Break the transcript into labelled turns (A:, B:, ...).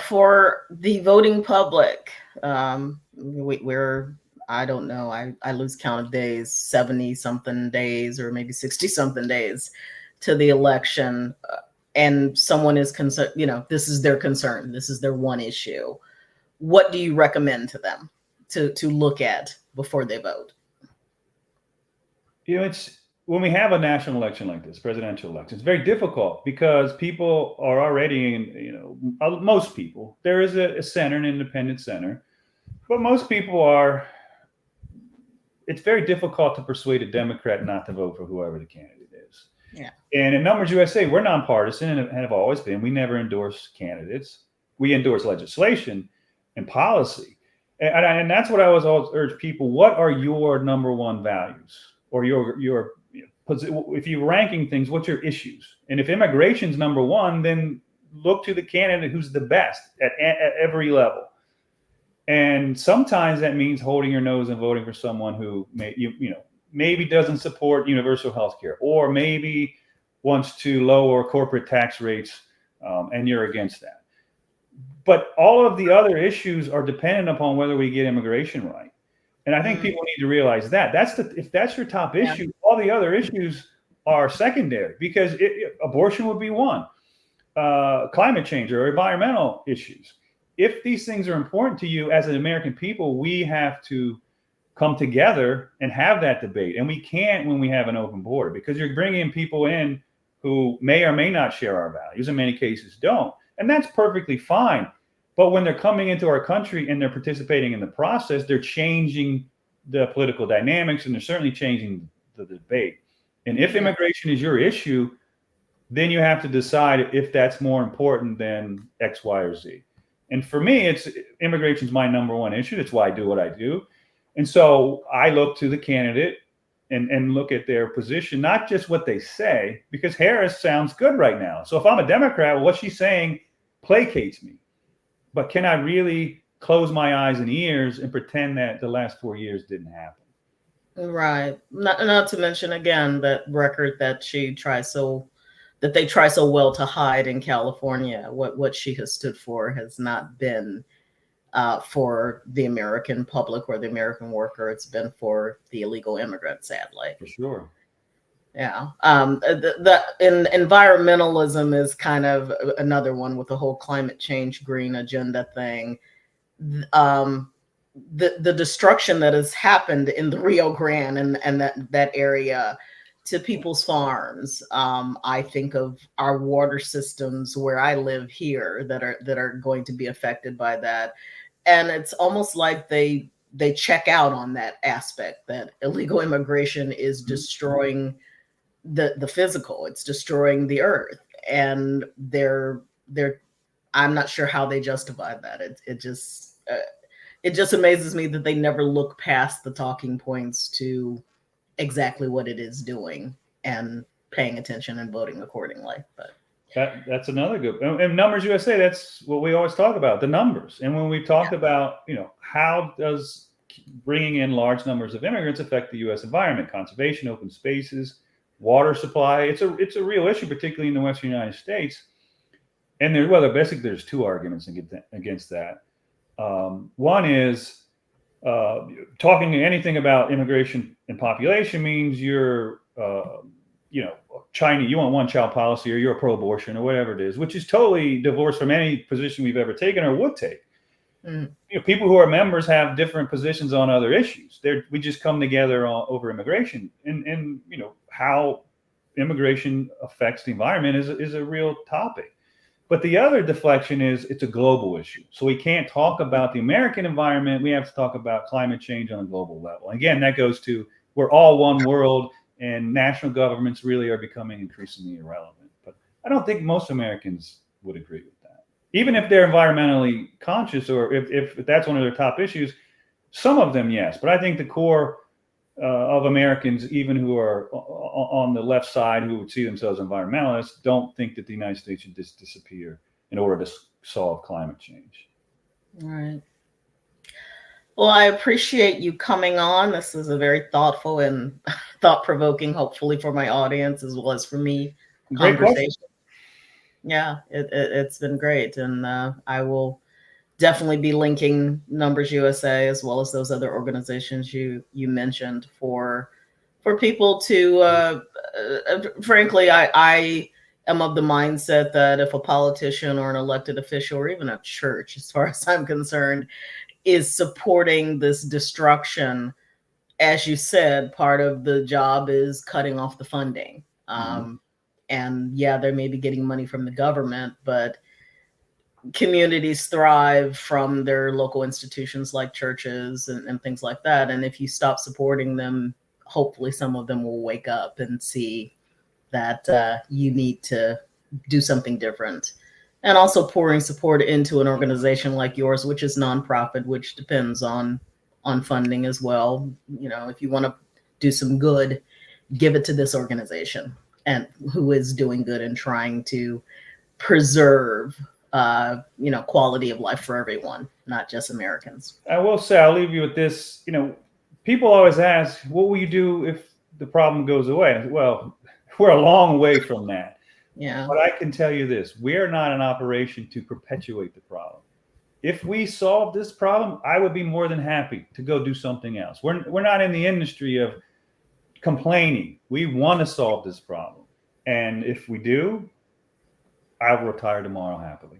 A: For the voting public, we're, I don't know, I lose count of days, 70 something days or maybe 60 something days to the election. And someone is concerned, this is their concern. This is their one issue. What do you recommend to them to look at before they vote?
B: It's when we have a national election like this, presidential election, it's very difficult because people are already in, most people, there is a center, an independent center, but most people are, it's very difficult to persuade a Democrat not to vote for whoever the candidate is.
A: Yeah.
B: And in Numbers USA, we're nonpartisan and have always been. We never endorse candidates. We endorse legislation and policy. And that's what I always urge people. What are your number one values? Or if you're ranking things, what's your issues? And if immigration's number one, then look to the candidate who's the best at every level. And sometimes that means holding your nose and voting for someone who maybe doesn't support universal health care, or maybe wants to lower corporate tax rates, and you're against that. But all of the other issues are dependent upon whether we get immigration right. And I think people need to realize that if that's your top issue, all the other issues are secondary, because abortion would be one, climate change or environmental issues. If these things are important to you as an American people, we have to come together and have that debate. And we can't when we have an open border, because you're bringing people in who may or may not share our values. In many cases don't. And that's perfectly fine. But when they're coming into our country and they're participating in the process, they're changing the political dynamics, and they're certainly changing the debate. And if immigration is your issue, then you have to decide if that's more important than X, Y, or Z. And for me, immigration is my number one issue. That's why I do what I do. And so I look to the candidate and look at their position, not just what they say, because Harris sounds good right now. So if I'm a Democrat, well, what she's saying placates me. But can I really close my eyes and ears and pretend that the last 4 years didn't happen?
A: Right. Not to mention, again, that record that they try so well to hide in California. What she has stood for has not been for the American public or the American worker. It's been for the illegal immigrant, sadly.
B: For sure.
A: Yeah. Environmentalism is kind of another one with the whole climate change green agenda thing. The destruction that has happened in the Rio Grande and that area to people's farms. I think of our water systems where I live here that are going to be affected by that. And it's almost like they check out on that aspect, that illegal immigration is destroying the physical, it's destroying the earth. And I'm not sure how they justify that. It just amazes me that they never look past the talking points to exactly what it is doing and paying attention and voting accordingly. But
B: that's another good. And Numbers USA, that's what we always talk about, the numbers. And when we talk about, how does bringing in large numbers of immigrants affect the U.S. environment, conservation, open spaces, water supply? It's a real issue, particularly in the Western United States. And basically there's two arguments against that. One is talking anything about immigration and population means you're, China, you want one-child policy, or you're pro-abortion, or whatever it is, which is totally divorced from any position we've ever taken or would take. People who are members have different positions on other issues. We just come together over immigration, and how immigration affects the environment is a real topic. But the other deflection is it's a global issue. So we can't talk about the American environment. We have to talk about climate change on a global level. Again, that goes to we're all one world, and national governments really are becoming increasingly irrelevant. But I don't think most Americans would agree with that. Even if they're environmentally conscious, or if that's one of their top issues, some of them, yes. But I think the core of Americans, even who are on the left side, who would see themselves environmentalists, don't think that the United States should just disappear in order to solve climate change.
A: All right. Well, I appreciate you coming on. This is a very thoughtful and thought-provoking, hopefully for my audience as well as for me,
B: Great
A: conversation.
B: question.
A: Yeah, it's been great. And I will definitely be linking Numbers USA as well as those other organizations you mentioned for people to frankly, I am of the mindset that if a politician or an elected official or even a church, as far as I'm concerned, is supporting this destruction, as you said, part of the job is cutting off the funding.
B: Mhm.
A: And yeah, they may be getting money from the government, but communities thrive from their local institutions like churches and things like that. And if you stop supporting them, hopefully some of them will wake up and see that you need to do something different. And also pouring support into an organization like yours, which is nonprofit, which depends on funding as well. You know, if you want to do some good, give it to this organization and who is doing good and trying to preserve quality of life for everyone, not just Americans.
B: I will say, I'll leave you with this. People always ask, what will you do if the problem goes away? Well, we're a long way from that.
A: Yeah.
B: But I can tell you this, we're not an operation to perpetuate the problem. If we solve this problem, I would be more than happy to go do something else. We're not in the industry of complaining. We want to solve this problem. And if we do, I will retire tomorrow happily.